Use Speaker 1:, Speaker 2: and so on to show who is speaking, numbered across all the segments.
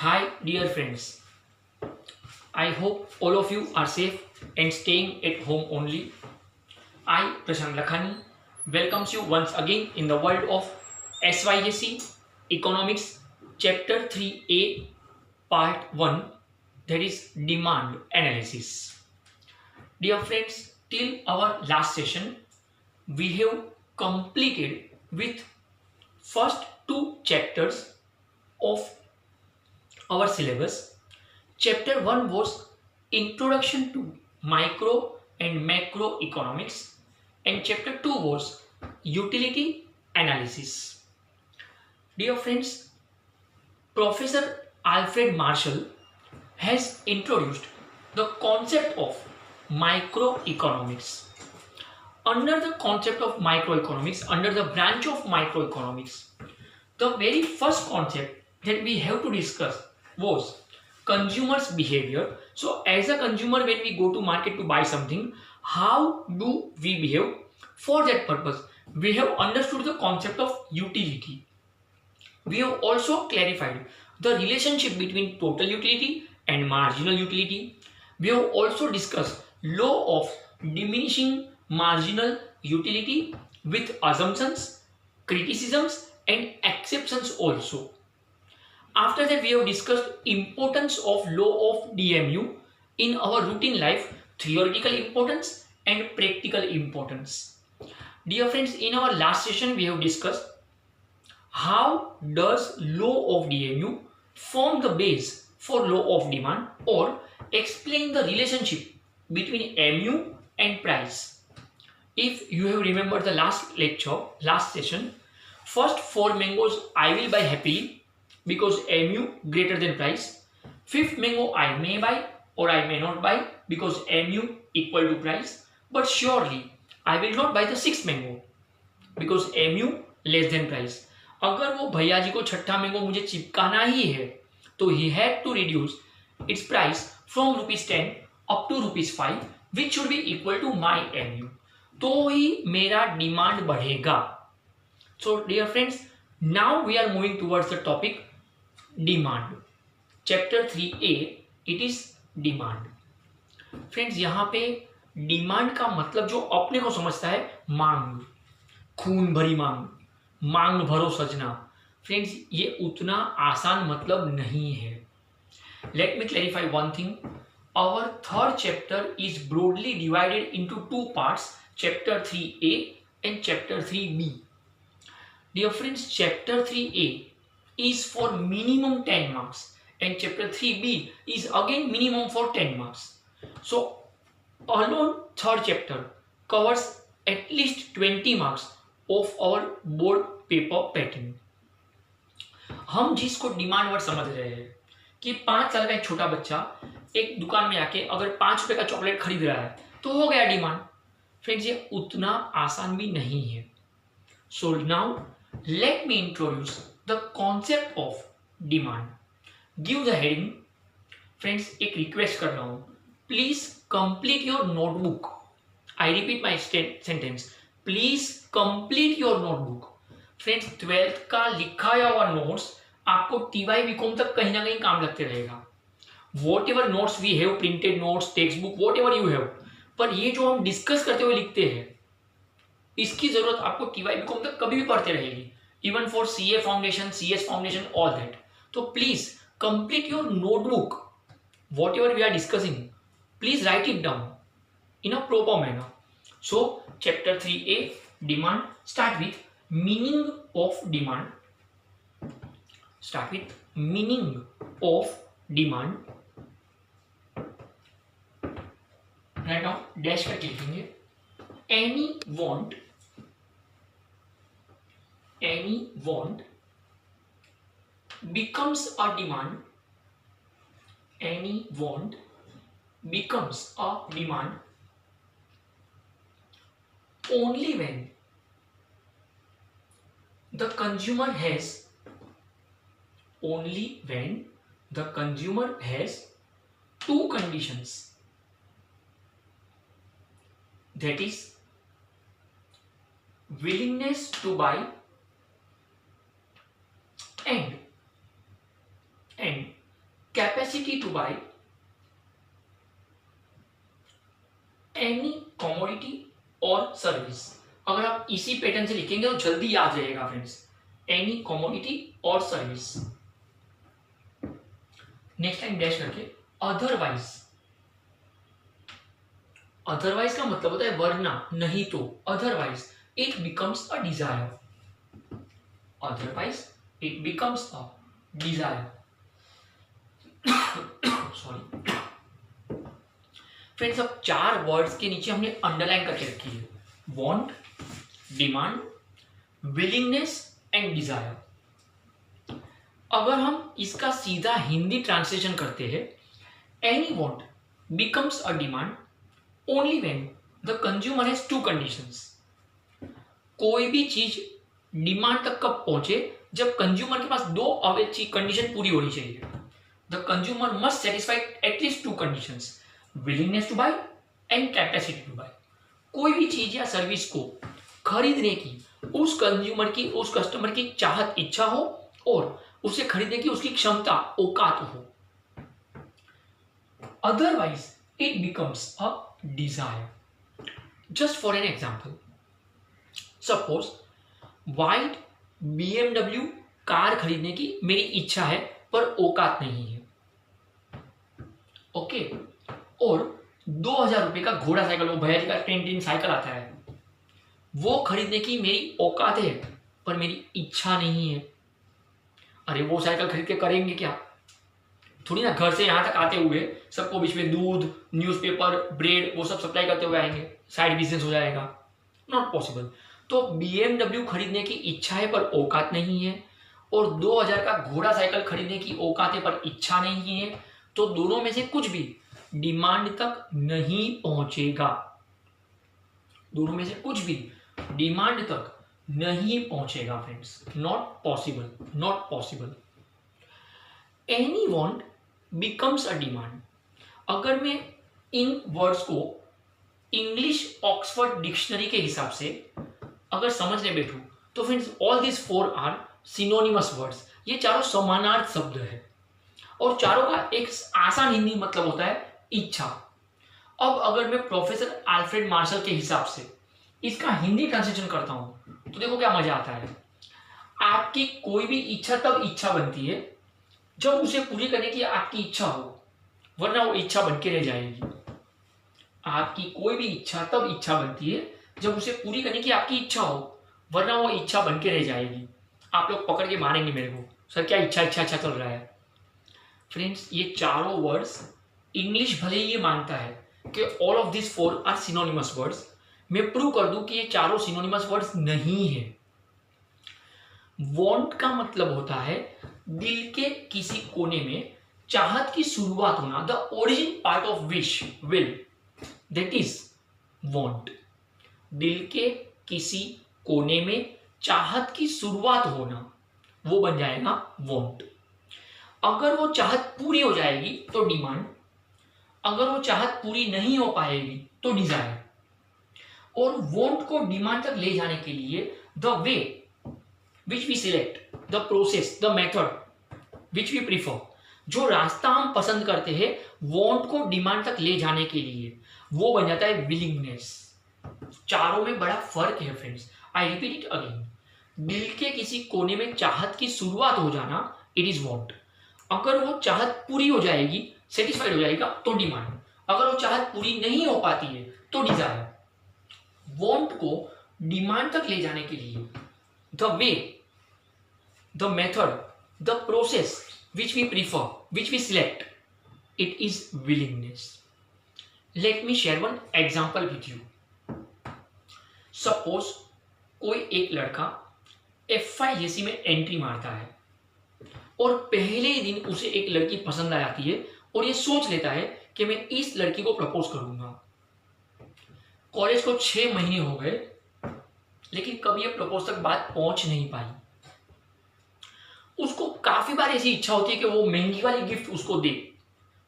Speaker 1: Hi, dear friends. I hope all of you are safe and staying at home only. I, Prashant Lakhani, welcomes you once again in the world of SYSC Economics Chapter 3A Part 1, that is Demand Analysis. Dear friends, till our last session, we have completed with first two chapters of our syllabus. Chapter 1 was Introduction to Micro and Macro Economics, and Chapter 2 was Utility Analysis. Dear friends, Professor Alfred Marshall has introduced the concept of microeconomics. Under the concept of microeconomics, under the branch of microeconomics, the very first concept that we have to discuss was consumers behavior. So as a consumer, when we go to market to buy something, how do we behave? For that purpose, we have understood the concept of utility. We have also clarified the relationship between total utility and marginal utility. We have also discussed law of diminishing marginal utility with assumptions, criticisms and exceptions also. After that, we have discussed importance of law of DMU in our routine life, theoretical importance and practical importance. Dear friends, in our last session, we have discussed how does law of DMU form the base for law of demand or explain the relationship between MU and price. If you have remembered the last lecture, last session, first 4 mangoes I will buy happily because MU greater than price. Fifth mango I may buy or I may not buy because MU equal to price. But surely I will not buy the sixth mango because MU less than price. अगर वो भैया जी को छठा mango मुझे चिपकाना ही है तो ही had to reduce its price from ₹10 up to ₹5 which should be equal to my MU. तो ही मेरा डिमांड बढ़ेगा. So dear friends, now we are moving towards the topic demand. Chapter 3A it is demand. Friends, यहां पे demand का मतलब जो अपने को समझता है मांग, खून भरी मांग, मांग भरो सजना. फ्रेंड्स, ये उतना आसान मतलब नहीं है. Let me clarify one thing. Our third chapter is broadly divided into two parts, chapter 3A and chapter 3B. Dear friends, chapter 3A is for minimum 10 marks and chapter 3B is again minimum for 10 marks. So alone third chapter covers at least 20 marks of our board paper pattern. हम जिसको demand word समझ रहे हैं कि 5 साल का एक छोटा बच्चा एक दुकान में आके अगर ₹5 का चॉकलेट खरीद रहा है तो हो गया डिमांड. फ्रेंड्स, ये उतना आसान भी नहीं है. So now let me introduce the concept of demand. Give the heading. Friends, एक रिक्वेस्ट कर रहा हूं, please complete your notebook. I repeat my sentence, please complete your notebook. Friends, 12th का लिखाया हुआ नोट्स आपको TY BCom तक कहीं ना कहीं काम लगते रहेगा. Whatever notes we have, printed notes, textbook, whatever you have, पर ये जो हम डिस्कस करते हुए लिखते हैं इसकी जरूरत आपको TY BCom तक कभी भी पढ़ते रहेगी. Even for CA foundation, CS foundation, all that. So please complete your notebook. Whatever we are discussing, please write it down in a proper manner. So chapter 3A, demand. Start with meaning of demand. Start with meaning of demand. Right now dash करके लिखेंगे. Any want becomes a demand. Any want becomes a demand only when the consumer has two conditions, that is willingness to buy and capacity to buy any commodity और service. अगर आप इसी pattern से लिखेंगे तो जल्दी याद रहेगा फ्रेंड्स, एनी कमोडिटी और सर्विस। नेक्स्ट टाइम डैश करके अदरवाइज। अदरवाइज का मतलब होता है वरना, नहीं तो। Otherwise it becomes a Dzire. Otherwise it becomes a Dzire. Sorry friends, अब 4 वर्ड्स के नीचे हमने अंडरलाइन करके रखी है, want, demand, willingness and desire. अगर हम इसका सीधा हिंदी ट्रांसलेशन करते हैं, any want becomes a demand only when the consumer has 2 conditions. कोई भी चीज डिमांड तक कब पहुंचे, जब कंज्यूमर के पास 2 कंडीशन पूरी होनी चाहिए। The consumer must satisfy at least 2 conditions, willingness to buy and capacity to buy. कोई भी चीज या सर्विस को खरीदने की उस कंज्यूमर की, उस कस्टमर की चाहत, इच्छा हो और उसे खरीदने की उसकी क्षमता, औकात हो। Otherwise it becomes a Dzire. Just for an example, suppose white BMW car खरीदने की मेरी इच्छा है पर औकात नहीं है, ओके। और 2000 रुपए का घोड़ा साइकिल, वो भैया जी का टिन साइकिल आता है, वो खरीदने की मेरी औकात है पर मेरी इच्छा नहीं है। अरे वो साइकिल खरीद के करेंगे क्या? थोड़ी ना घर से यहां तक आते हुए सबको बीच में दूध, न्यूज़पेपर, ब्रेड वो सब सप्लाई करते हुए आएंगे, साइड बिजनेस हो जाएगा, नॉट पॉसिबल। तो BMW खरीदने की इच्छा है पर औकात नहीं है, और 2000 का घोड़ा साइकिल खरीदने की औकात है पर इच्छा नहीं है, तो दोनों में से कुछ भी डिमांड तक नहीं पहुंचेगा। दोनों में से कुछ भी डिमांड तक नहीं पहुंचेगा friends, not possible, not possible. Any want becomes a demand. अगर मैं इन वर्ड्स को इंग्लिश ऑक्सफोर्ड डिक्शनरी के हिसाब से अगर समझने बैठूं तो friends all this 4 are synonymous words. ये चारों समानार्थ शब्द है और चारों का एक आसान हिंदी मतलब होता है इच्छा। अब अगर मैं प्रोफेसर अल्फ्रेड मार्शल के हिसाब से इसका हिंदी ट्रांसलेशन करता हूं तो देखो क्या मजा आता है। आपकी कोई भी इच्छा तब इच्छा बनती है जब उसे पूरी करने की आपकी इच्छा हो, वरना वो इच्छा बन के रह जाएगी। आपकी कोई भी इच्छा तब इच्छा बनती है जब उसे पूरी करने की आपकी इच्छा हो, वरना वो इच्छा बन के रह जाएगी। आप लोग पकड़ के मारेंगे मेरे को, सर क्या इच्छा इच्छा इच्छा चल रहा है। फ्रेंड्स, ये चारों वर्ड्स इंग्लिश भले ही ये मानता है कि all of this 4 are synonymous words, मैं प्रूव कर दूं कि ये चारों सिनोनिमस वर्ड्स नहीं है। वांट का मतलब होता है दिल के किसी कोने में चाहत की शुरुआत होना, the origin part of wish, will, that is want. दिल के किसी कोने में चाहत की शुरुआत होना, वो बन जाएगा वांट। अगर वो चाहत पूरी हो जाएगी तो डिमांड, अगर वो चाहत पूरी नहीं हो पाएगी तो डिजायर। और वांट को डिमांड तक ले जाने के लिए the way which we select, the process, the method which we prefer, जो रास्ता हम पसंद करते हैं वांट को डिमांड तक ले जाने के लिए, वो बन जाता है विलिंगनेस। चारों में बड़ा फर्क है friends, I repeat it again. दिल के किसी कोने में चाहत की शुरुआत हो जाना, इट इज वांट। अगर वो चाहत पूरी हो जाएगी, सेटिस्फाइड हो जाएगा तो डिमांड, अगर वो चाहत पूरी नहीं हो पाती है तो डिजायर। वांट को डिमांड तक ले जाने के लिए the way, the method, the process which we prefer, which we select, it is willingness. Let me share one example with you. Suppose कोई एक लड़का FISC में एंट्री मारता है और पहले ही दिन उसे एक लड़की पसंद आ जाती है और ये सोच लेता है कि मैं इस लड़की को प्रपोज करूंगा। कॉलेज को 6 महीने हो गए लेकिन कभी ये प्रपोज तक बात पहुंच नहीं पाई। उसको काफी बार ऐसी इच्छा होती है कि वो महंगी वाली गिफ्ट उसको दे,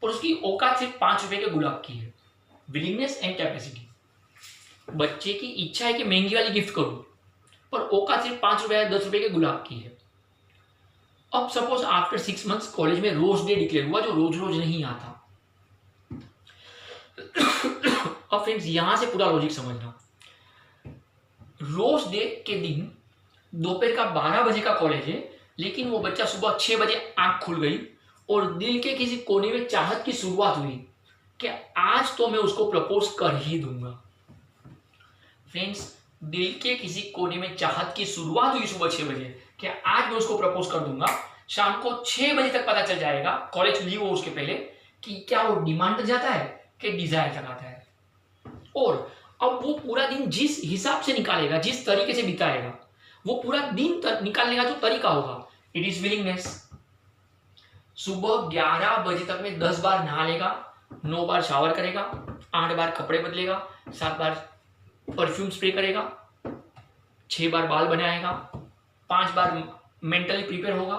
Speaker 1: पर उसकी औकात सिर्फ 5 रुपए के गुलाब की है। Willingness and capacity. बच्चे की इच्छा है कि महंगी वाली गिफ्ट करूं, पर औकात सिर्फ 5 रुपए या 10 रुपए के गुलाब की है। अब सपोज आफ्टर 6 मंथ्स कॉलेज में रोज डे डिक्लेयर हुआ, जो रोज रोज नहीं आता। अब फ्रेंड्स यहां से पूरा लॉजिक समझना। रोज डे के दिन दोपहर का 12 बजे का कॉलेज है, लेकिन वो बच्चा सुबह 6 बजे आंख खुल गई और दिल के किसी कोने में चाहत की शुरुआत हुई कि आज तो मैं उसको प्रपोज कर ही दूंगा। फ्रेंड्स, दिल के किसी कोने में चाहत की शुरुआत हुई सुबह 6 बजे कि आज मैं उसको प्रपोज कर दूंगा। शाम को 6 बजे तक पता चल जाएगा, कॉलेज लीव हो उसके पहले, कि क्या वो डिमांड तक जाता है कि डिजायर तक आता है। और अब वो पूरा दिन जिस हिसाब से निकालेगा, जिस तरीके से बिताएगा, वो पूरा दिन निकालने का जो तरीका होगा, इट इज विलिंगनेस। सुबह 11 बजे तक में 10 बार नहा लेगा, 9 बार शावर करेगा, 8 बार कपड़े बदलेगा, 7 बार परफ्यूम स्प्रे करेगा, 6 बार बाल बनाएगा, 5 बार मेंटली प्रिपेयर होगा,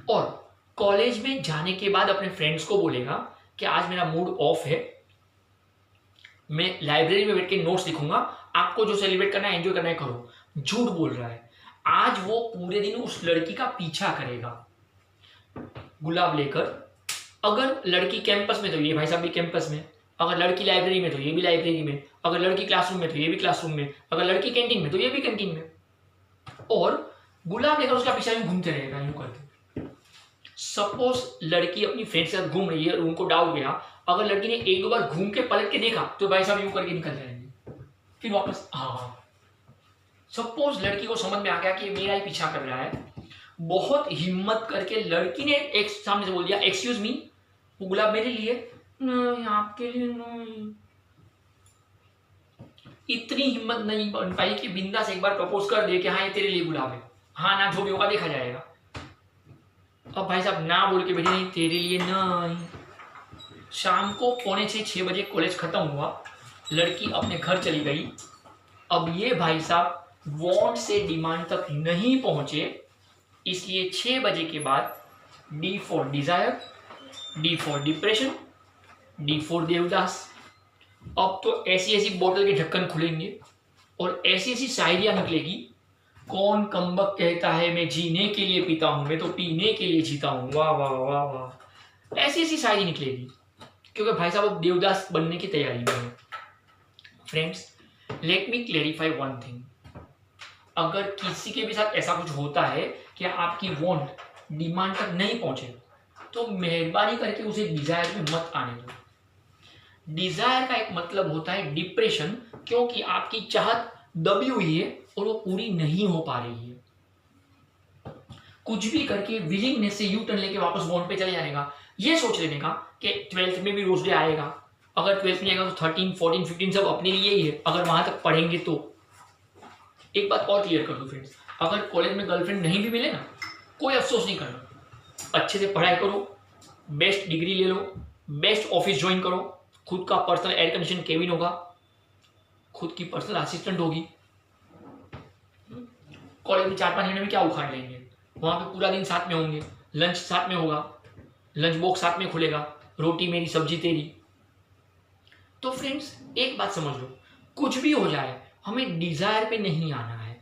Speaker 1: और कॉलेज में जाने के बाद अपने फ्रेंड्स को बोलेगा कि आज मेरा मूड ऑफ है, मैं लाइब्रेरी में बैठ के नोट्स लिखूंगा, आपको जो सेलिब्रेट करना है, एंजॉय करना है, करो। झूठ बोल रहा है। आज वो पूरे दिन उस लड़की का पीछा करेगा गुलाब लेकर। अगर लड़की कैंपस में तो ये भाई साहब भी कैंपस में, अगर लड़की लाइब्रेरी में तो ये भी लाइब्रेरी में, अगर लड़की क्लासरूम में तो ये भी क्लासरूम में, अगर लड़की कैंटीन में तो ये भी कैंटीन में, और गुलाब लेकर उसका पीछा यूं घूमते रहेगा, यूं करके। सपोज लड़की अपनी फ्रेंड के साथ घूम रही है और उनको डाउट गया, अगर लड़की ने 1-2 बार घूम के पलट के देखा तो भाई साहब यूं करके निकल जाएंगे, फिर वापस। हाँ, सपोज लड़की को समझ में आ गया कि मेरा ही पीछा कर रहा है, बहुत हिम्मत करके लड़की ने एक सामने से बोल दिया, एक्सक्यूज मी, वो गुलाब मेरे लिए? नहीं, आपके लिए नहीं। इतनी हिम्मत नहीं बन पाई कि बिंदा से एक बार प्रपोज कर दे कि हाँ ये तेरे लिए गुलाब है, हाँ ना, जो भी होगा देखा जाएगा। अब भाई साहब ना बोल के बैठे, नहीं तेरे लिए नहीं। शाम को 5:45-6 बजे कॉलेज खत्म हुआ, लड़की अपने घर चली गई। अब ये भाई साहब वांट से डिमांड तक नहीं पहुंचे, इसलिए 6 बजे के बाद D for Dzire, D for depression, D for Devdas. अब तो ऐसी ऐसी बोतल के ढक्कन खुलेंगे और ऐसी ऐसी शायरियां निकलेगी, कौन कमबख्त कहता है मैं जीने के लिए पीता हूं, मैं तो पीने के लिए जीता हूं, वाह वाह वाह वाह, ऐसी ऐसी शायरी निकलेगी, क्योंकि भाई साहब अब देवदास बनने की तैयारी में है। Friends, let me clarify one thing. अगर किसी के भी साथ ऐसा कुछ होता है कि आपकी वांट डिमांड तक नहीं पहुंचे, तो मेहरबानी करके उसे डिजायर में मत आने दो। डिजायर का एक मतलब होता है डिप्रेशन, क्योंकि आपकी चाहत दबी हुई है और वो पूरी नहीं हो पा रही है। कुछ भी करके विलिंगनेस से यू टर्न लेके वापस वांट पे चले जाने का, ये सोच लेने का कि 12th में भी रोज डे आएगा, अगर 12th में आएगा तो 13, 14, 15 सब अपने लिए ही है, अगर वहां तक पढ़ेंगे तो। एक बात और क्लियर कर दो फ्रेंड्स, अगर कॉलेज में गर्लफ्रेंड नहीं भी मिले ना, कोई अफसोस नहीं करना, अच्छे से पढ़ाई करो, बेस्ट डिग्री ले लो, बेस्ट ऑफिस ज्वाइन करो, खुद का पर्सनल एयर कंडीशन केबिन होगा, खुद की पर्सनल असिस्टेंट होगी। कॉलेज में 4-5 महीने में क्या उखाड़ लेंगे, वहां पे पूरा दिन साथ में होंगे, लंच साथ में होगा, लंच बॉक्स साथ में खुलेगा, रोटी मेरी सब्जी तेरी। तो फ्रेंड्स एक बात समझ लो, कुछ भी हो जाए हमें डिजायर पे नहीं आना है।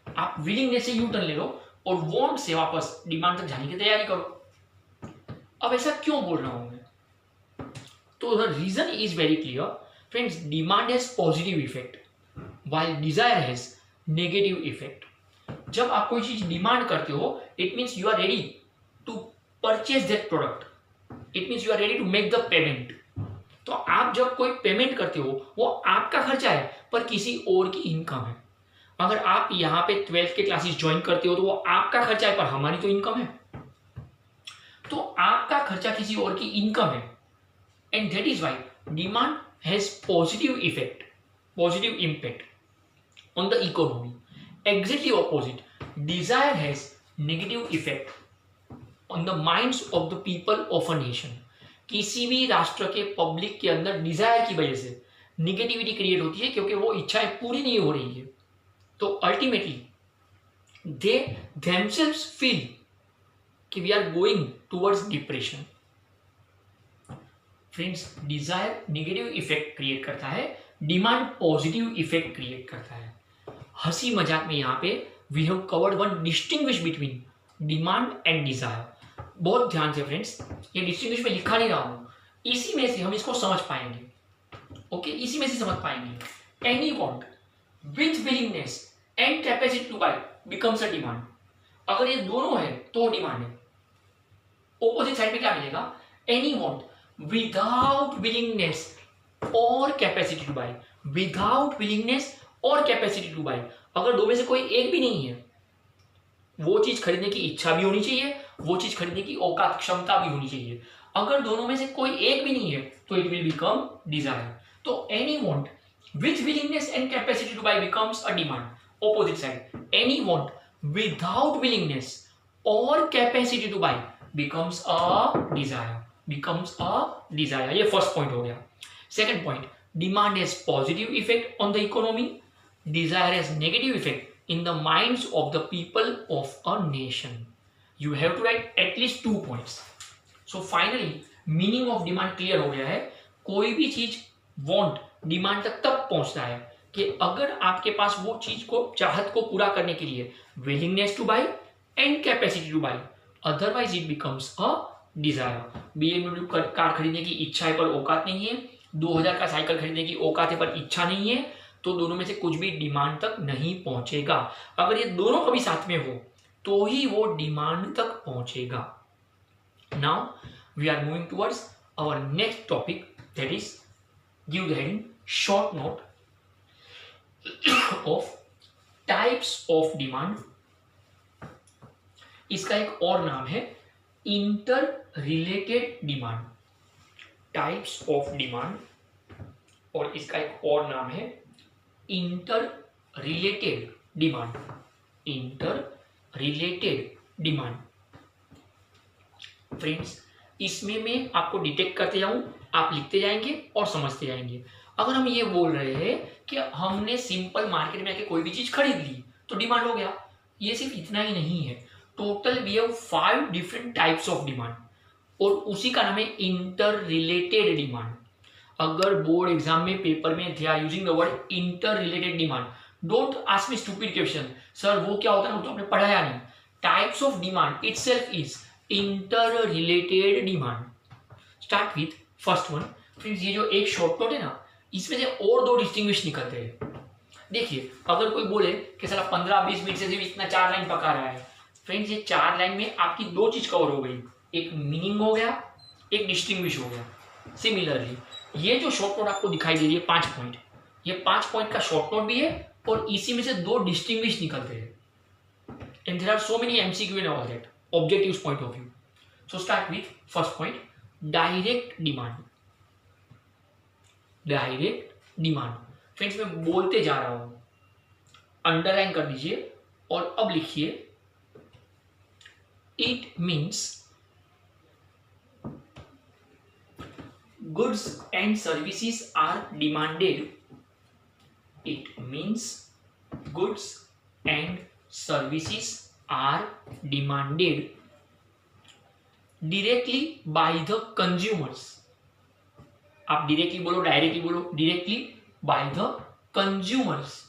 Speaker 1: आप विलिंगनेस से यू टर्न ले लो और वांट से वापस डिमांड तक जाने की तैयारी करो। अब ऐसा क्यों बोल रहा हूं मैं? तो the reason is very clear friends, demand has positive effect while desire has negative effect. जब आप कोई चीज डिमांड करते हो, it means you are ready to purchase that product, it means you are ready to make the payment. तो आप जब कोई पेमेंट करते हो, वो आपका खर्चा है पर किसी और की इनकम है। अगर आप यहाँ पे 12th के क्लासेस ज्वाइन करते हो तो वो आपका खर्चा है पर हमारी तो इनकम है। तो आपका खर्चा किसी और की इनकम है, and that is why demand has positive effect, positive impact on the economy. Exactly opposite, desire has negative effect on the minds of the people of a nation. किसी भी राष्ट्र के पब्लिक के अंदर डिजायर की वजह से निगेटिविटी क्रिएट होती है, क्योंकि वो इच्छाएं पूरी नहीं हो रही है। तो अल्टीमेटली दे themselves फील कि we are going towards depression. Friends, desire negative effect create करता है, डिमांड पॉजिटिव इफेक्ट क्रिएट करता है। हंसी मजाक में यहाँ पे we have covered one distinguish between demand and desire. बहुत ध्यान से फ्रेंड्स, ये डिस्टिंग्विश में लिखा नहीं रहा हूं, इसी में से हम इसको समझ पाएंगे। ओके, इसी में से समझ पाएंगे। Any want with willingness and capacity to buy becomes a demand. अगर ये दोनों है तो डिमांड है। ऑपोजिट साइड में क्या मिलेगा? एनी वांट विदाउट विलिंगनेस और capacity to buy. Without willingness और कैपेसिटी टू बाय, अगर दो में से कोई एक भी नहीं है, वो चीज खरीदने की इच्छा भी होनी चाहिए, वो चीज खरीदने की औकात क्षमता भी होनी चाहिए। अगर दोनों में से कोई एक भी नहीं है तो इट विल बिकम डिजायर। तो any want with willingness and capacity to buy becomes a demand. Opposite side, any want without willingness और capacity to buy becomes a desire. Becomes a desire. ये फर्स्ट पॉइंट हो गया। Second point, demand has positive effect on the economy, desire has negative effect in the minds of the people of a nation. You have to write at least 2 points. So finally meaning of demand clear हो गया है। कोई भी चीज want demand तक तब पहुंचता है कि अगर आपके पास वो चीज को, चाहत को पूरा करने के लिए willingness to buy and capacity to buy, otherwise it becomes a desire. BMW car खरीदने की इच्छा है पर औकात नहीं है, 2000 का साइकिल खरीदने की औकात है पर इच्छा नहीं है, तो दोनों में से कुछ भी डिमांड तक नहीं पहुंचेगा। अगर ये दोनों कभी साथ में हो तो ही वो डिमांड तक पहुंचेगा। Now we are moving towards our next topic, that is give the heading short note of types of demand. इसका एक और नाम है interrelated demand. Types of demand, और इसका एक और नाम है interrelated demand. Interrelated demand. Friends, इसमें मैं आपको डिटेक्ट करते जाऊं, आप लिखते जाएंगे और समझते जाएंगे। अगर हम ये बोल रहे हैं कि हमने सिंपल मार्केट में आके कोई भी चीज खरीद ली तो डिमांड हो गया, ये सिर्फ इतना ही नहीं है। Total we have 5 different types of demand, और उसी का नाम है इंटर रिलेटेड डिमांड। अगर बोर्ड एग्जाम में पेपर में they are using the word interrelated demand, don't ask me stupid question, sir वो क्या होता है, वो तो आपने पढ़ाया नहीं। Types of demand itself is interrelated demand. Start with first one. Friends, ये जो एक शॉर्ट नोट है ना, इसमें से और 2 डिस्टिंग्विश निकलते हैं। देखिए, अगर कोई बोले कि साला 15-20 मिनट से सिर्फ इतना 4 लाइन पका रहा है, फ्रेंड्स ये 4 लाइन में आपकी 2 चीज कवर हो गई, एक मीनिंग हो गया, एक डिस्टिंग्विश हो गया। सिमिलरली ये जो शॉर्ट नोट आपको दिखाई दे रही है 5 पॉइंट, ये 5 पॉइंट का शॉर्ट नोट भी है और इसी में से 2 डिस्टिंग्विश निकलते हैं। And there are so many MCQ and all that, objectives point of view. So start with first point, direct demand. Direct demand. Friends मैं बोलते जा रहा हूं, अंडरलाइन कर दीजिए और अब लिखिए, it means goods and services are demanded. It means goods and services are demanded directly by the consumers. आप डायरेक्टली बोलो, डायरेक्टली बोलो, directly by the consumers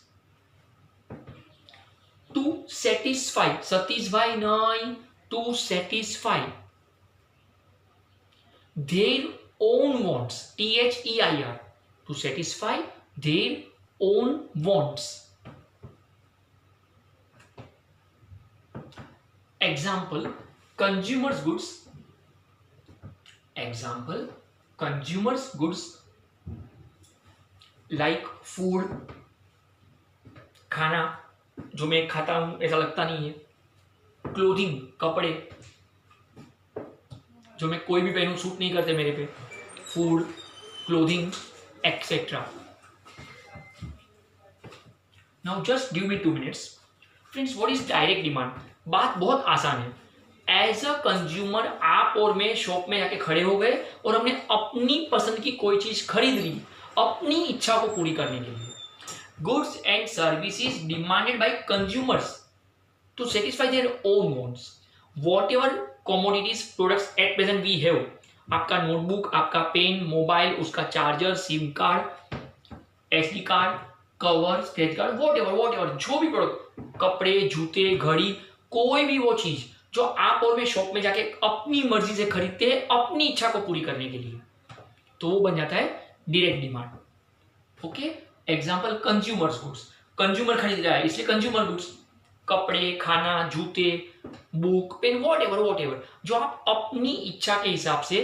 Speaker 1: to satisfy, satisfy नहीं, to satisfy their own wants, THEIR, to satisfy their own wants. Example, consumers goods. Example, consumers goods like food, खाना जो मैं खाता हूं ऐसा लगता नहीं है, क्लोथिंग कपड़े जो मैं कोई भी पहनूं सूट नहीं करते मेरे पे, food, clothing etcetera. Now just give me 2 minutes. Friends, what is direct demand? बात बहुत आसान है। एज अ कंज्यूमर आप और मैं शॉप में जाके खड़े हो गए और हमने अपनी पसंद की कोई चीज खरीद ली अपनी इच्छा को पूरी करने के लिए। Goods and services demanded by consumers to satisfy their own wants. Whatever commodities products at present we have, आपका नोटबुक, आपका पेन, मोबाइल, उसका charger, SIM card, SD card, cover, scratch card, whatever जो भी प्रोडक्ट, कपड़े, जूते, घड़ी, कोई भी वो चीज जो आप और मैं शॉप में जाके अपनी मर्जी से खरीदते हैं अपनी इच्छा को पूरी करने के लिए, तो वो बन जाता है direct demand. Okay, example consumers goods, consumer खरीद रहा है इसलिए कंज्यूमर गुड्स, कपड़े, खाना, जूते, बुक, पेन, वॉट एवर जो आप अपनी इच्छा के हिसाब से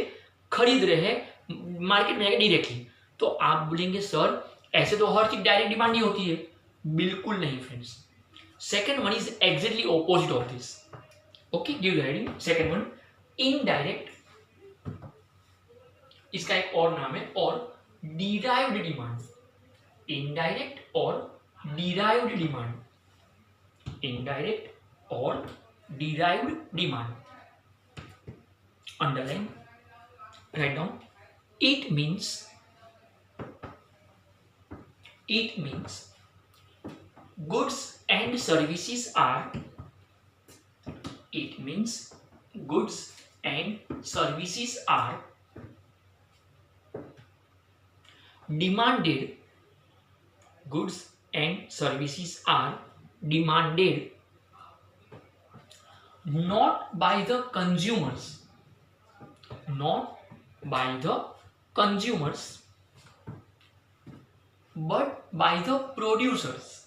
Speaker 1: खरीद रहे हैं मार्केट में जाकर डायरेक्टली, तो आप बोलेंगे सर ऐसे तो हर चीज डायरेक्ट डिमांड ही होती है। बिल्कुल नहीं friends, second one is exactly opposite of this. Okay, give the heading second one indirect, इसका एक और नाम है और डिराइव्ड डिमांड। इनडायरेक्ट और derived demand, indirect or derived demand. Underline, write down. It means goods and services are, it means goods and services are demanded, goods and services are demanded not by the consumers, not by the consumers, but by the producers,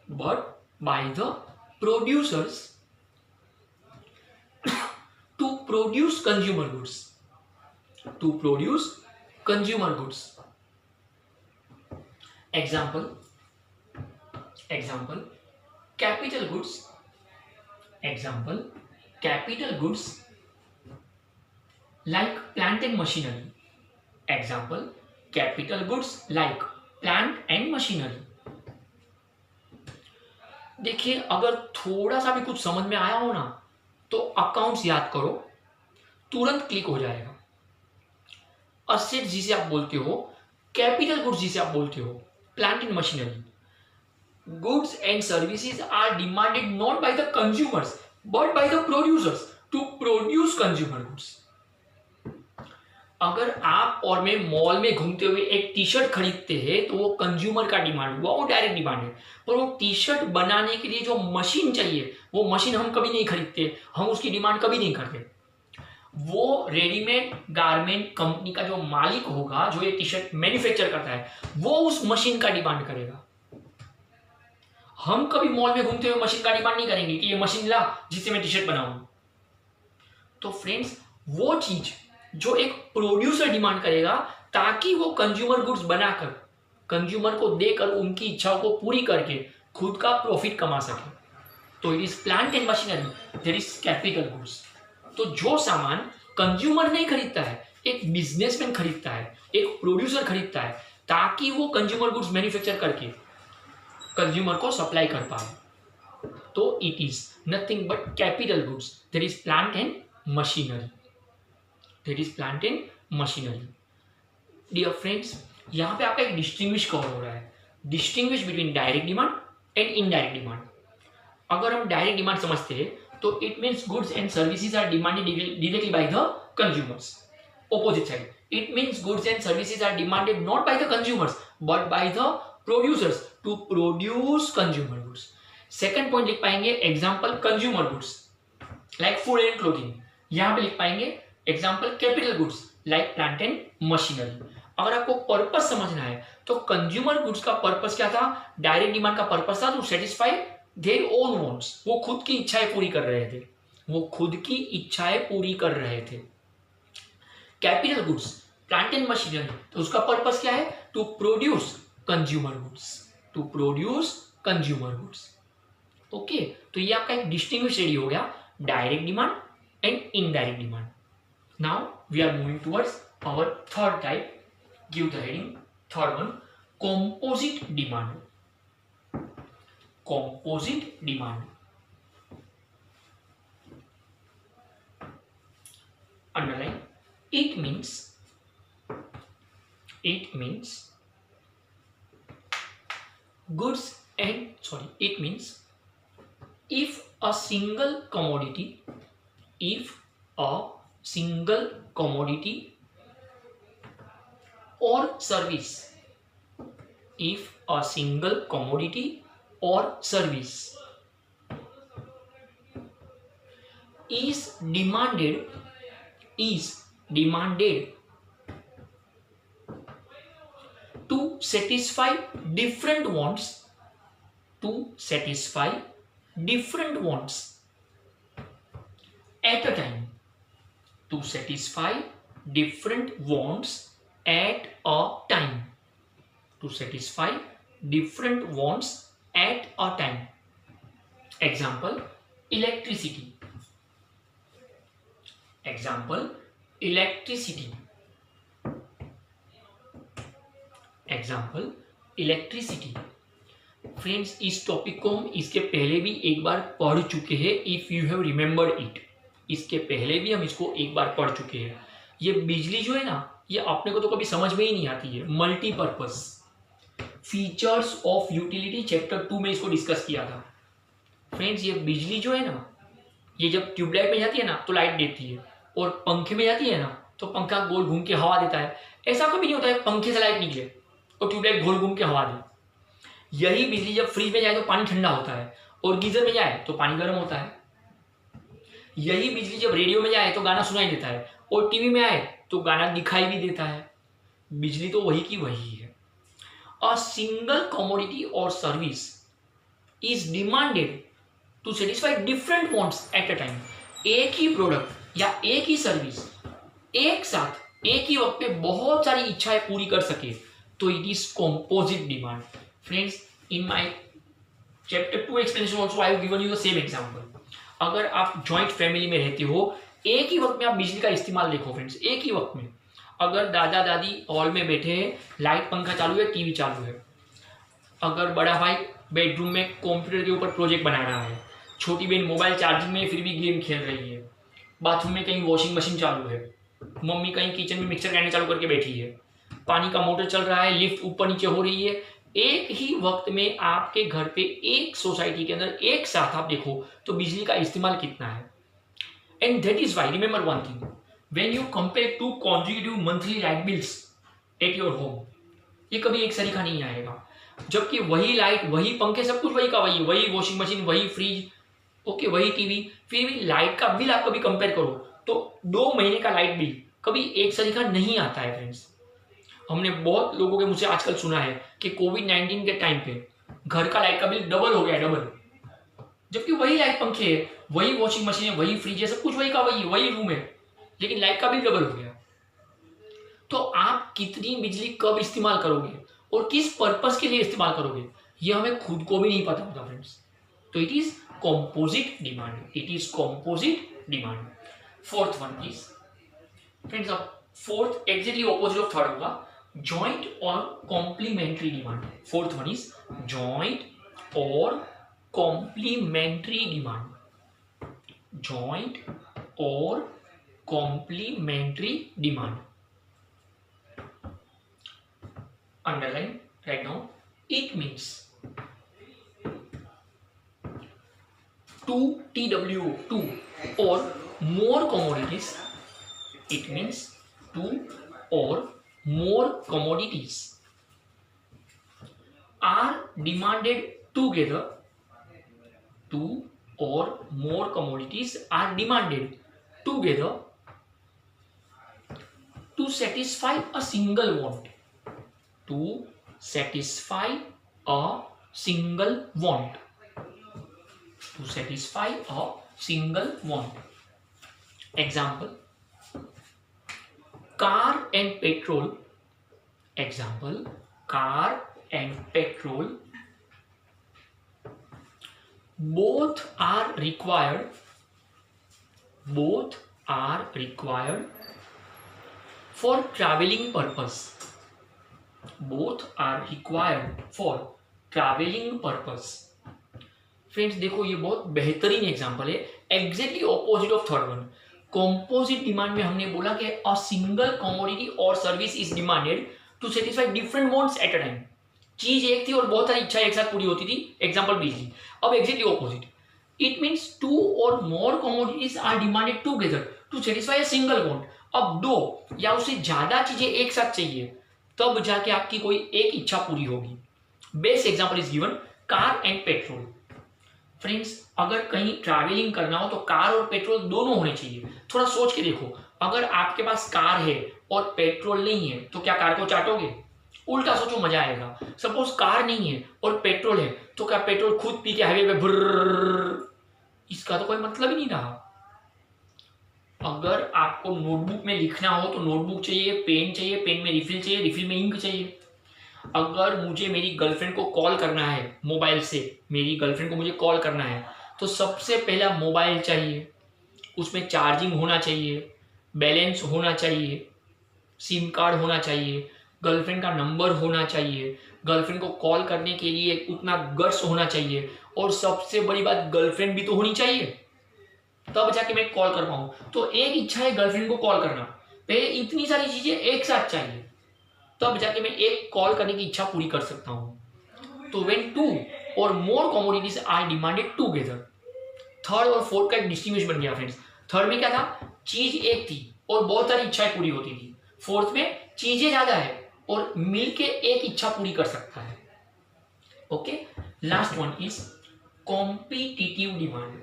Speaker 1: but by the producers to produce consumer goods, to produce consumer goods. Example, capital goods, example capital goods like plant and machinery, example capital goods like plant and machinery. देखिए अगर थोड़ा सा भी कुछ समझ में आया हो ना तो अकाउंट्स याद करो, तुरंत क्लिक हो जाएगा। असेट जिसे आप बोलते हो, कैपिटल गुड्स जिसे आप बोलते हो, plant and machinery, goods and services are demanded not by the consumers but by the producers to produce consumer goods. अगर आप और मैं मॉल में घूमते हुए एक टी शर्ट खरीदते हैं तो वो कंज्यूमर का डिमांड हुआ, वो डायरेक्ट डिमांड है। पर वो टी शर्ट बनाने के लिए जो मशीन चाहिए वो मशीन हम कभी नहीं खरीदते, हम उसकी डिमांड कभी नहीं करते। वो रेडीमेड गारमेंट कंपनी का जो मालिक होगा जो ये टी शर्ट मैन्युफैक्चर करता है वो उस मशीन का डिमांड करेगा। हम कभी मॉल में घूमते हुए मशीन का डिमांड नहीं करेंगे कि ये मशीन ला जिससे मैं टी शर्ट बनाऊं। तो फ्रेंड्स वो चीज जो एक प्रोड्यूसर डिमांड करेगा ताकि वो कंज्यूमर गुड्स बनाकर कंज्यूमर को देकर उनकी इच्छाओं को पूरी करके खुद का प्रॉफिट कमा सके, तो it is plant and machinery, there is capital goods. तो जो सामान कंज्यूमर नहीं खरीदता है, एक बिजनेसमैन खरीदता है, एक प्रोड्यूसर खरीदता है ताकि वो कंज्यूमर गुड्स मैन्युफैक्चर करके कंज्यूमर को सप्लाई कर पाए, तो it is nothing but capital goods, there is plant and machinery, there is plant and machinery. Dear friends, यहाँ पे आपका एक डिस्टिंग्विश कवर हो रहा है, distinguish between direct demand and indirect demand. अगर हम डायरेक्ट डिमांड समझते हैं तो it means goods and services are demanded directly by the consumers. Opposite side, it means goods and services are demanded not by the consumers but by the producers to produce consumer goods. Second point लिख पाएंगे example consumer goods like food and clothing, यहां पे लिख पाएंगे example capital goods like plant and machinery. अगर आपको purpose समझना है तो कंज्यूमर गुड्स का पर्पस क्या था, डायरेक्ट डिमांड का पर्पस था to satisfy their own wants, वो खुद की इच्छाएं पूरी कर रहे थे, वो खुद की इच्छाएं पूरी कर रहे थे। Capital goods plant and machinery, तो उसका पर्पस क्या है, to produce consumer goods, to produce consumer goods. Okay, तो ये आपका एक डिस्टिंग्विश रेडी हो गया, direct demand and indirect demand. Now we are moving towards our third type, give the heading third one, composite demand. Composite demand. Underline. It means goods and it means if a single commodity or service, if a single commodity or service is demanded to satisfy different wants at a time, to satisfy different wants at a time, to satisfy different wants at a time. Example, electricity. Example, electricity. Example, electricity. Friends, इस topic को हम इसके पहले भी एक बार पढ़ चुके हैं, if you have remembered it. इसके पहले भी हम इसको एक बार पढ़ चुके हैं। ये बिजली जो है ना, ये अपने को तो कभी समझ में ही नहीं आती है। Multipurpose features of utility chapter 2 में इसको डिस्कस किया था। फ्रेंड्स, ये बिजली जो है ना, ये जब ट्यूबलाइट में जाती है ना तो लाइट देती है, और पंखे में जाती है ना तो पंखा गोल घूम के हवा देता है। ऐसा कभी नहीं होता है पंखे से लाइट निकले और ट्यूबलाइट गोल घूम के हवा दे। यही बिजली जब फ्रिज में जाए तो पानी ठंडा होता है, और गीजर में जाए तो पानी गर्म होता है। यही बिजली जब रेडियो में जाए तो गाना सुनाई देता है, और टीवी में आए तो गाना दिखाई भी देता है। बिजली तो वही की वही है। अ सिंगल कमोडिटी और service is demanded to satisfy different wants at a time. एक ही प्रोडक्ट या एक ही सर्विस एक साथ एक ही वक्त पे बहुत सारी इच्छाएं पूरी कर सके तो it is composite demand. Friends, in my chapter 2 explanation also I have given you the same example. अगर आप जॉइंट फैमिली में रहते हो, एक ही वक्त में आप बिजली का इस्तेमाल देखो फ्रेंड्स, एक ही वक्त में। अगर दादा दादी हॉल में बैठे हैं, लाइट पंखा चालू है, टीवी चालू है। अगर बड़ा भाई बेडरूम में कंप्यूटर के ऊपर प्रोजेक्ट बना रहा है, छोटी बहन मोबाइल चार्जिंग में फिर भी गेम खेल रही है, बाथरूम में कहीं वॉशिंग मशीन चालू है, मम्मी कहीं किचन में मिक्सर ग्राइंडर चालू करके बैठी है, पानी का मोटर चल रहा है, लिफ्ट ऊपर नीचे हो रही है। एक ही वक्त में आपके घर पे एक सोसाइटी के अंदर एक साथ आप देखो तो बिजली का इस्तेमाल कितना है। And that is why remember one thing, when you compare two consecutive monthly light bills at your home, ये कभी एक सरीखा नहीं आएगा। जबकि वही लाइट, वही पंखे, सब कुछ वही का वही वॉशिंग मशीन, वही फ्रिज, ओके, वही टीवी, फिर भी लाइट का बिल आप कभी कंपेयर करो तो 2 महीने का लाइट बिल कभी एक सरीखा नहीं आता है। फ्रेंड्स, हमने बहुत लोगों के मुझसे आजकल सुना है कि कोविड-19 के टाइम पे घर का लाइट का बिल डबल हो गया, डबल। जबकि वही लाइट पंखे है, वही वॉशिंग मशीन है, वही फ्रिज है, सब कुछ वही का वही रूम है, लेकिन लाइट का बिल डबल हो गया। तो आप कितनी बिजली कब इस्तेमाल करोगे और किस पर्पस के लिए इस्तेमाल करोगे, ये हमें खुद को भी नहीं पता होता फ्रेंड्स। तो it is composite demand, it is composite demand. Fourth one please friends, अब fourth exactly opposite of third होगा, जॉइंट और complementary demand. Fourth one is joint और कॉम्प्लीमेंट्री डिमांड, जॉइंट और complementary demand. Underline right now, it means 2 TWO, 2 or more commodities. It means 2 or more commodities are demanded together. 2 or more commodities are demanded together to satisfy a single want. To satisfy a single want. To satisfy a single want. Example, car and petrol. Example, car and petrol. Both are required. Both are required for traveling purpose. Both are required for traveling purpose. फ्रेंड्स देखो, ये बहुत बेहतरीन example है, exactly opposite of third one. Composite demand में हमने बोला कि अ सिंगल कमोडिटी और service is demanded to satisfy different wants at a time. चीज एक थी और बहुत सारी इच्छाएं एक साथ पूरी होती थी, एग्जांपल बिजली। अब एग्जैक्टली ऑपोजिट, इट मींस 2 और more commodities are demanded together to satisfy a single want. अब 2 या उससे ज्यादा चीजें एक साथ चाहिए तब जाके आपकी कोई एक इच्छा पूरी होगी। Best example is given car and petrol. Friends, अगर कहीं ट्रैवलिंग करना हो तो कार और पेट्रोल दोनों होने चाहिए। थोड़ा सोच के देखो, अगर आपके पास कार है और पेट्रोल नहीं है तो क्या कार को चाटोगे? उल्टा सोचो, मजा आएगा। सपोज कार नहीं है और पेट्रोल है तो क्या पेट्रोल खुद पी के हाईवे पे भर्र, इसका तो कोई मतलब ही नहीं रहा। अगर आपको नोटबुक में लिखना हो तो नोटबुक चाहिए, पेन चाहिए, पेन में रिफिल चाहिए, रिफिल में इंक चाहिए। अगर मुझे मेरी गर्लफ्रेंड को कॉल करना है मोबाइल से, मेरी गर्लफ्रेंड को मुझे कॉल करना है तो सबसे पहला मोबाइल चाहिए, उसमें चार्जिंग होना चाहिए, बैलेंस होना चाहिए, सिम कार्ड होना चाहिए, गर्लफ्रेंड का नंबर होना चाहिए, गर्लफ्रेंड को कॉल करने के लिए उतना गट्स होना चाहिए, और सबसे बड़ी बात गर्लफ्रेंड भी तो होनी चाहिए, तब जाके मैं कॉल कर पाऊं। तो एक इच्छा है गर्लफ्रेंड को कॉल करना, पहले इतनी सारी चीजें एक साथ चाहिए, तब जाके मैं एक कॉल करने की इच्छा पूरी कर सकता हूं। तो व्हेन टू और more commodities are demanded together, third और फोर्थ का एक डिस्टिंग्विश बन गया फ्रेंड्स। थर्ड में क्या था, चीज एक थी और बहुत सारी इच्छाएं पूरी होती थी। फोर्थ में चीजें ज्यादा है और मिलके एक इच्छा पूरी कर सकता है। Okay, last one is competitive demand.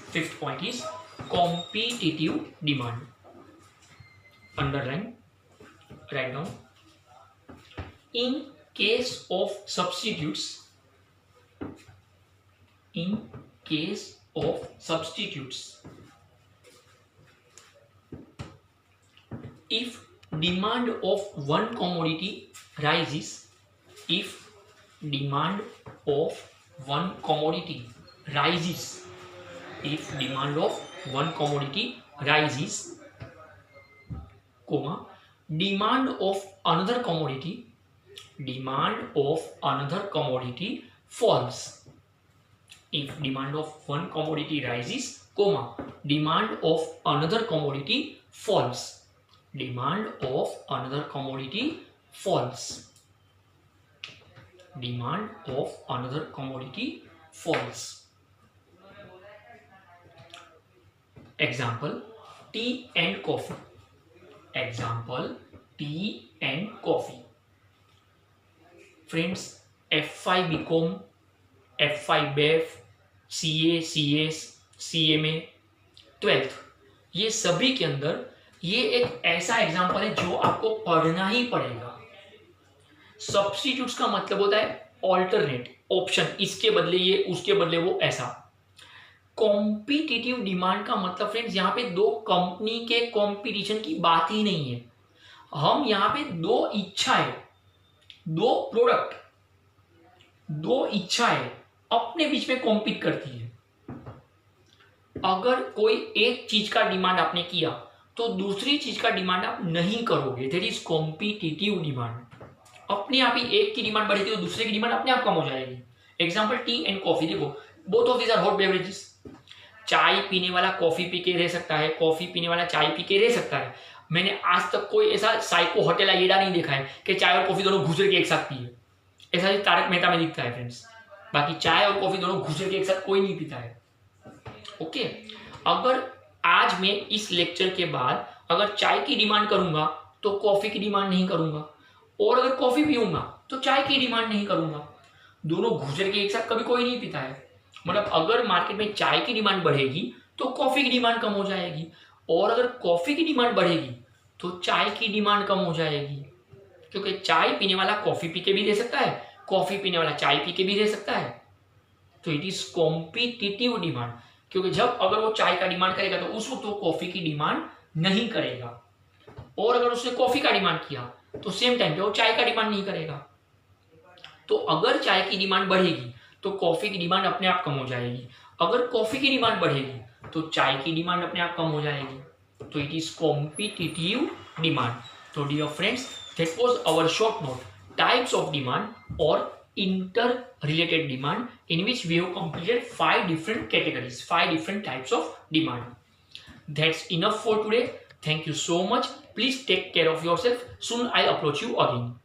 Speaker 1: Fifth point is competitive demand. Underline, write down. In case of substitutes, if demand of one commodity rises, comma, demand of another commodity falls. If demand of one commodity rises, comma, demand of another commodity falls. Demand of another commodity falls. Demand of another commodity falls. Example, tea and coffee. Example, tea and coffee. Friends, F5 BCom, F5 BF, CA, CS, CMA, 12th, ये सभी के अंदर ये एक ऐसा example है जो आपको पढ़ना ही पड़ेगा। सब्स्टिट्यूट्स का मतलब होता है ऑल्टरनेट ऑप्शन, इसके बदले ये, उसके बदले वो, ऐसा। कॉम्पिटिटिव डिमांड का मतलब फ्रेंड्स यहाँ पे दो कंपनी के कंपटीशन की बात ही नहीं है। हम यहाँ पे दो इच्छाएं, दो प्रोडक्ट, दो इच्छाएं अपने बीच में कॉम्पीट करती है। अगर कोई एक चीज का डिमांड आपने किया तो दूसरी चीज का डिमांड आप नहीं करोगे, दैट इज कॉम्पिटिटिव डिमांड। अपने आप ही एक की डिमांड बढ़ेगी तो दूसरे की डिमांड अपने आप कम हो जाएगी। Example, tea and coffee. देखो, both of these are hot beverages. चाय पीने वाला कॉफी पी के रह सकता है, कॉफी पीने वाला चाय पी के रह सकता है। मैंने आज तक कोई ऐसा साइको होटल आइडिया नहीं देखा है कि चाय और कॉफी दोनों घुसर के एक साथ पिए। ऐसा ही तारक मेहता में दिखता है फ्रेंड्स। बाकी चाय और कॉफी दोनों घुसर के एक साथ कोई नहीं पीता है। ओके, अगर आज मैं इस लेक्चर के बाद अगर चाय की डिमांड करूंगा तो कॉफी की डिमांड नहीं करूंगा, और अगर कॉफी पीऊंगा तो चाय की डिमांड नहीं करूंगा। दोनों घुसर के एक साथ कभी कोई नहीं पीता है। मतलब अगर मार्केट में चाय की डिमांड बढ़ेगी तो कॉफी की डिमांड कम हो जाएगी, और अगर कॉफी की डिमांड बढ़ेगी तो चाय की डिमांड कम हो जाएगी, क्योंकि चाय पीने वाला कॉफी पी के भी रह सकता है, कॉफी पीने वाला चाय पी के भी रह सकता है। तो इट इज कॉम्पिटिटिव डिमांड, क्योंकि जब अगर वो चाय का डिमांड करेगा तो उस वक्त वो कॉफी की डिमांड नहीं करेगा, और अगर उसने कॉफी का डिमांड किया तो सेम टाइम पे वो चाय का डिमांड नहीं करेगा। तो अगर चाय की डिमांड बढ़ेगी तो कॉफी की डिमांड अपने आप कम हो जाएगी, अगर कॉफी की डिमांड बढ़ेगी तो चाय की डिमांड अपने आप कम हो जाएगी। तो इट इज कॉम्पिटिटिव डिमांड। तो dear friends, that was our short note, types of demand और interrelated demand in which we have completed 5 different categories, 5 different types of demand. That's enough for today. Thank you so much. Please take care of yourself. Soon I'll approach you again.